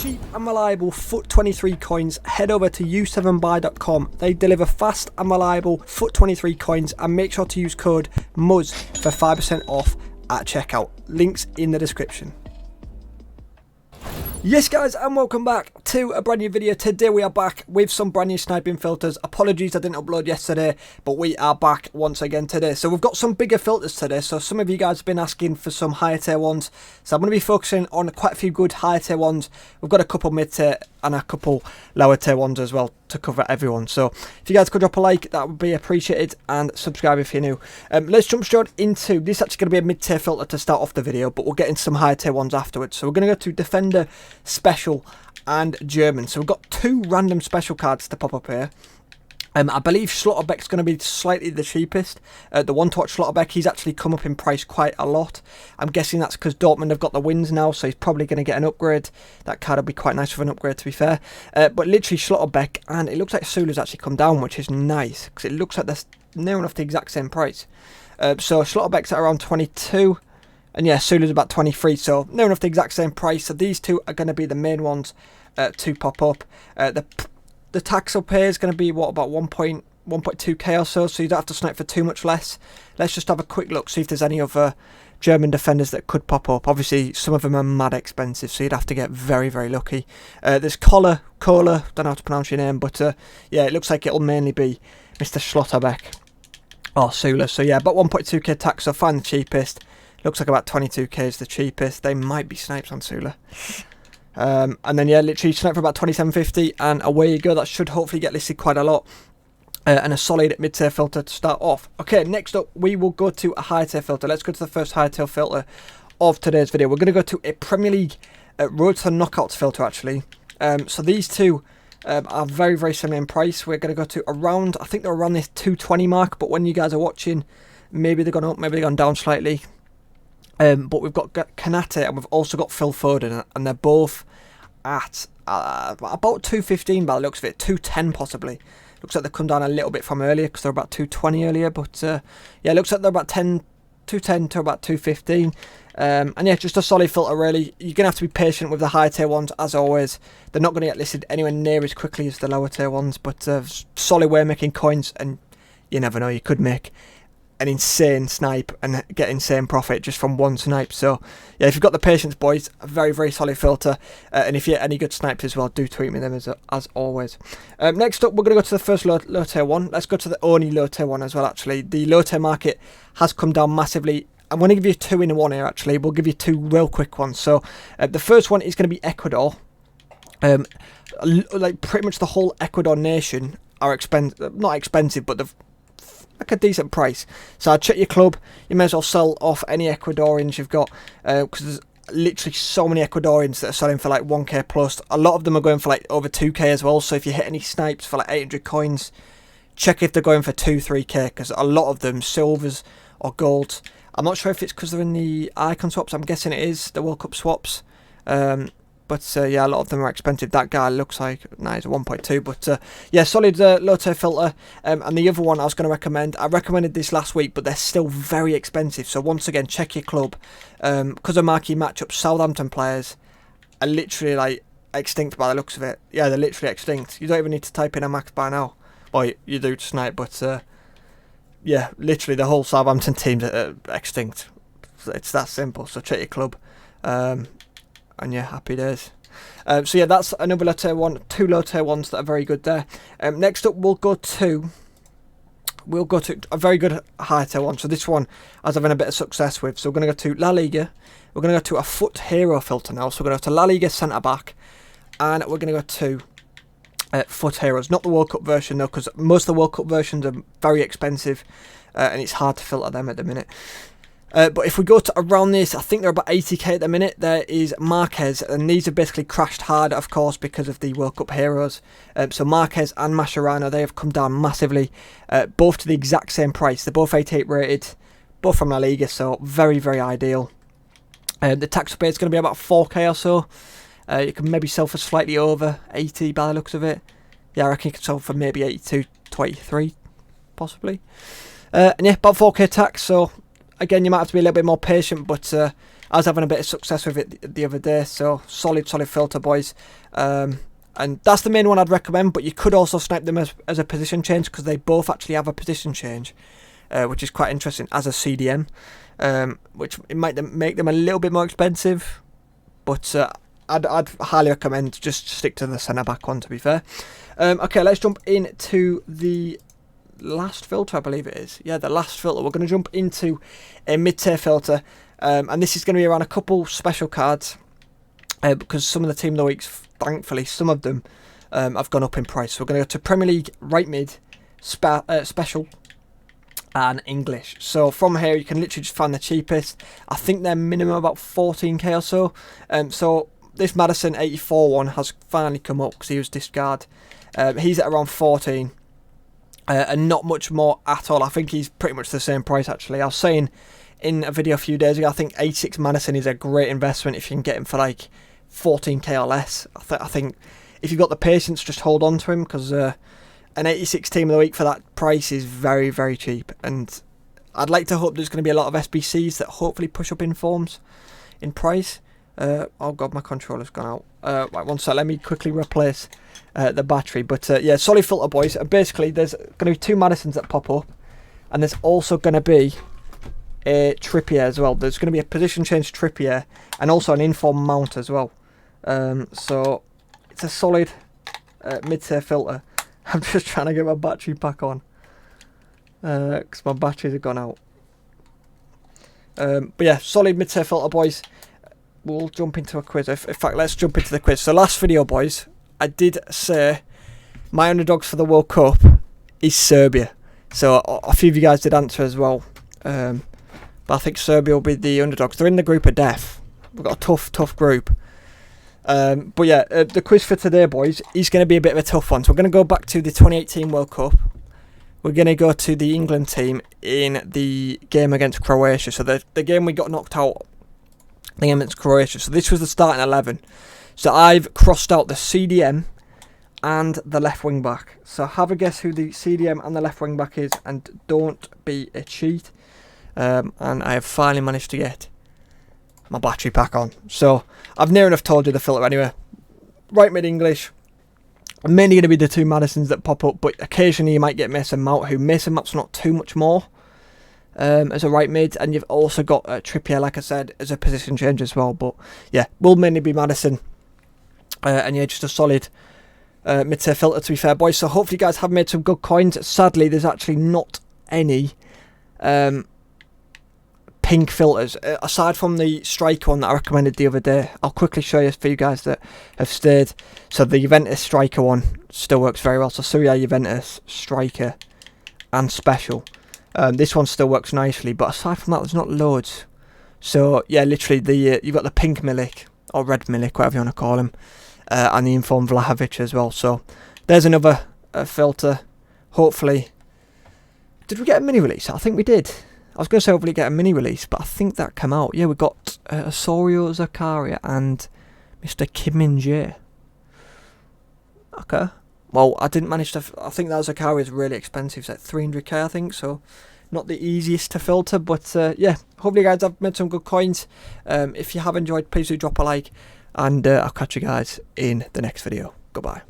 cheap and reliable FUT 23 coins, head over to u7buy.com. They deliver fast and reliable FUT 23 coins, and make sure to use code MUZZ for 5% off at checkout. Links in the description. Yes guys, and welcome back to a brand new video. Today we are back with some brand new sniping filters. Apologies I didn't upload yesterday, but we are back once again today. So we've got some bigger filters today. So some of you guys have been asking for some higher tier ones, so I'm going to be focusing on quite a few good higher tier ones. We've got a couple mid tier and a couple lower tier ones as well to cover everyone. So if you guys could drop a like, that would be appreciated, and subscribe if you're new. Let's jump straight into this. Actually going to be a mid tier filter to start off the video, but we'll get into some higher tier ones afterwards. So we're going to go to Defender, Special and German. So we've got two random special cards to pop up here. I believe Schlotterbeck's going to be slightly the cheapest. The one-touch Schlotterbeck, he's actually come up in price quite a lot. I'm guessing that's because Dortmund have got the wins now, so he's probably going to get an upgrade. That card will be quite nice with an upgrade, to be fair. But literally Schlotterbeck, and it looks like Sula's actually come down, which is nice, because it looks like they're near enough the exact same price. So Schlotterbeck's at around 22, and yeah, Sula's about 23, so near enough the exact same price. So these two are going to be the main ones to pop up. The tax up here is going to be, what, about 1.2k or so you don't have to snipe for too much less. Let's just have a quick look, see if there's any other German defenders that could pop up. Obviously, some of them are mad expensive, so you'd have to get very, very lucky. There's Kohler, don't know how to pronounce your name, but yeah, it looks like it'll mainly be Mr. Schlotterbeck or Sula. So yeah, about 1.2k tax, so find the cheapest. Looks like about 22k is the cheapest. They might be snipes on Sula. And then yeah, literally snipe for about 27.50, and away you go. That should hopefully get listed quite a lot, and a solid mid-tier filter to start off. Okay, next up we will go to a high-tier filter. Let's go to the first high-tier filter of today's video. We're going to go to a Premier League Road to Knockouts filter actually. So these two are very, very similar in price. We're going to go to around, I think they're around this 220 mark, but when you guys are watching, maybe they've gone up, maybe they've gone down slightly. But we've got Kanate and we've also got Phil Foden, and they're both at about 215 by the looks of it, 210 possibly. Looks like they've come down a little bit from earlier because they're about 220 earlier, but yeah, it looks like they're about 210 to about 215. And yeah, just a solid filter really. You're going to have to be patient with the high tier ones as always. They're not going to get listed anywhere near as quickly as the lower tier ones, but solid way of making coins, and you never know, you could make an insane snipe and get insane profit just from one snipe. So yeah, if you've got the patience, boys, a very, very solid filter. And if you get any good snipes as well, do tweet me them as always. Next up, we're going to go to the first low tier one. Let's go to the only low tier one as well actually. The low tier market has come down massively. I'm going to give you two in one here actually. We'll give you two real quick ones. So the first one is going to be Ecuador. Like pretty much the whole Ecuador nation are not expensive, but they've like a decent price. So I'd check your club. You may as well sell off any Ecuadorians you've got, because there's literally so many Ecuadorians that are selling for like 1k plus. A lot of them are going for like over 2k as well. So if you hit any snipes for like 800 coins, check if they're going for 2-3k, because a lot of them silvers or golds. I'm not sure if it's because they're in the icon swaps. I'm guessing it is the World Cup swaps. But yeah, a lot of them are expensive. That guy looks like, nah, he's a 1.2. But yeah, solid low tier filter. And the other one I was going to recommend, I recommended this last week, but they're still very expensive. So once again, check your club. Because of marquee matchups, Southampton players are literally like extinct by the looks of it. Yeah, they're literally extinct. You don't even need to type in a max by now. Well, you do to snipe, but yeah, literally the whole Southampton team's extinct. It's that simple. So check your club. And yeah, happy days. So yeah, that's another low tier one, two low tier ones that are very good there. Next up, we'll go to a very good high tier one. So this one I was having a bit of success with. So we're going to go to La Liga. We're going to go to a FUT hero filter now. So we're going to go to La Liga centre back, and we're going to go to FUT heroes. Not the World Cup version though, because most of the World Cup versions are very expensive, and it's hard to filter them at the minute. But if we go to around this, I think they're about 80k at the minute. There is Marquez, and these have basically crashed hard, of course, because of the World Cup heroes. So Marquez and Mascherano, they have come down massively, both to the exact same price. They're both 88 rated, both from La Liga, so very, very ideal. The tax pay is going to be about 4k or so. You can maybe sell for slightly over 80 by the looks of it. Yeah, I reckon you can sell for maybe 82 to 83, possibly. And yeah, about 4k tax, so again, you might have to be a little bit more patient, but I was having a bit of success with it the other day, so solid filter, boys. And that's the main one I'd recommend, but you could also snipe them as a position change, because they both actually have a position change, which is quite interesting as a CDM, which it might make them a little bit more expensive, but I'd highly recommend just stick to the centre back one, to be fair. Okay, let's jump into the last filter, I believe it is. Yeah, the last filter. We're going to jump into a mid-tier filter, and this is going to be around a couple special cards, because some of the team of the weeks, thankfully, some of them have gone up in price. So we're going to go to Premier League, right mid, special, and English. So from here, you can literally just find the cheapest. I think they're minimum about 14k or so. So this Madison 84 one has finally come up because he was discard. He's at around 14. And not much more at all. I think he's pretty much the same price, actually. I was saying in a video a few days ago, I think 86 Madison is a great investment if you can get him for like 14k or less. I think if you've got the patience, just hold on to him, because an 86 team of the week for that price is very, very cheap. And I'd like to hope there's going to be a lot of SBCs that hopefully push up in forms in price. Oh god, my controller's gone out. Right, one sec, let me quickly replace the battery. But yeah, solid filter, boys. Basically, there's going to be 2 Madisons that pop up, and there's also going to be a Trippier as well. There's going to be a position change Trippier, and also an inform mount as well. So it's a solid mid-tier filter. I'm just trying to get my battery pack on, because my batteries have gone out. But yeah, solid mid-tier filter, boys. We'll jump into a quiz. In fact, let's jump into the quiz. So last video, boys, I did say my underdogs for the World Cup is Serbia. So a few of you guys did answer as well. But I think Serbia will be the underdogs. They're in the group of death. We've got a tough group. But yeah, the quiz for today, boys, is going to be a bit of a tough one. So we're going to go back to the 2018 World Cup. We're going to go to the England team in the game against Croatia. So the game we got knocked out, the game against Croatia. So this was the starting 11. So I've crossed out the CDM and the left wing back. So have a guess who the CDM and the left wing back is, and don't be a cheat. And I have finally managed to get my battery pack on. So I've near enough told you the filter anyway. Right mid English. Mainly going to be the 2 Madisons that pop up, but occasionally you might get Mason Mount, who Mason Mount's not too much more as a right mid, and you've also got Trippier, like I said, as a position change as well. But yeah, will mainly be Madison, and yeah, just a solid mid-tier filter, to be fair, boys. So hopefully you guys have made some good coins. Sadly, there's actually not any pink filters aside from the striker one that I recommended the other day. I'll quickly show you for you guys that have stayed. So the Juventus striker one still works very well. So SoRare, Juventus, striker, and special. This one still works nicely, but aside from that, there's not loads. So yeah, literally you've got the pink Milik, or red Milik, whatever you want to call him, and the informed Vlahovic as well. So there's another filter. Hopefully, did we get a mini release? I think we did. I was going to say hopefully get a mini release, but I think that came out. Yeah, we got Osorio Zakaria and Mr. Kim Min-jae. Okay. Well, I didn't manage to... I think that Zakaria is really expensive. It's like 300k, I think. So, not the easiest to filter. But, yeah. Hopefully, you guys have made some good coins. If you have enjoyed, please do drop a like. And I'll catch you guys in the next video. Goodbye.